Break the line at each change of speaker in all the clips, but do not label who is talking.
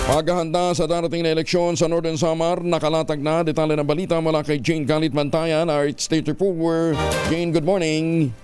Paghahanda sa darating na eleksyon sa Northern Samar, nakalatag na detalye ng balita mula kay Jane Galit Bantayan, our State Reporter. Jane, good morning.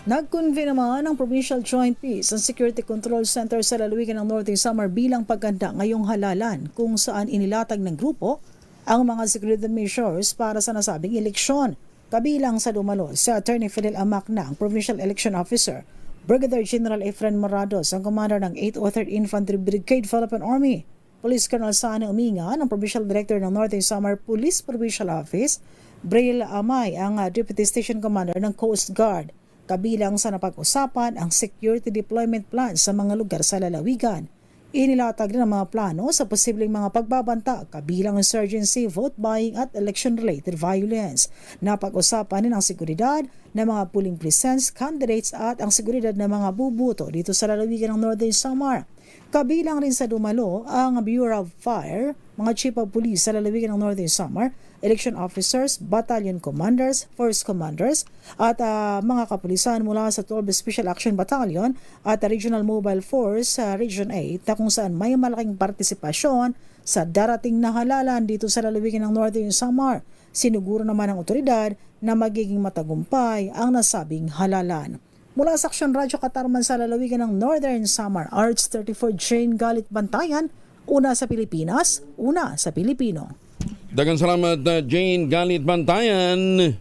Nag-convene naman ang Provincial Joint Peace and Security Control Center sa lalawigan ng Northern Samar bilang paghanda ngayong halalan kung saan inilatag ng grupo ang mga security measures para sa nasabing eleksyon. Kabilang sa dumalo si Attorney Fidel Amacna, ang Provincial Election Officer, Brigadier General Efren Morados, ang Commander ng 803rd Infantry Brigade Philippine Army, Police Colonel Sana Umingan, ang Provincial Director ng Northern Samar Police Provincial Office, Braille Amay, ang Deputy Station Commander ng Coast Guard. Kabilang sa napag-usapan ang security deployment plan sa mga lugar sa lalawigan. Inilatag din ang mga plano sa posibleng mga pagbabanta kabilang insurgency, vote buying at election-related violence. Napag-usapan din ang seguridad ng mga polling precincts, candidates at ang seguridad ng mga bubuto dito sa lalawigan ng Northern Samar. Kabilang rin sa dumalo ang Bureau of Fire, mga Chief of Police sa lalawigan ng Northern Samar, election officers, battalion commanders, force commanders, at mga kapulisan mula sa 12 Special Action Battalion at Regional Mobile Force sa Region 8 na kung saan may malaking partisipasyon sa darating na halalan dito sa lalawigan ng Northern Samar. Siniguro naman ng otoridad na magiging matagumpay ang nasabing halalan. Mula sa Aksyon Radyo Katarman sa lalawigan ng Northern Samar, Arts 34 Jane Galit Bantayan, una sa Pilipinas, una sa Pilipino.
Daghang salamat, Jane Galit Bantayan.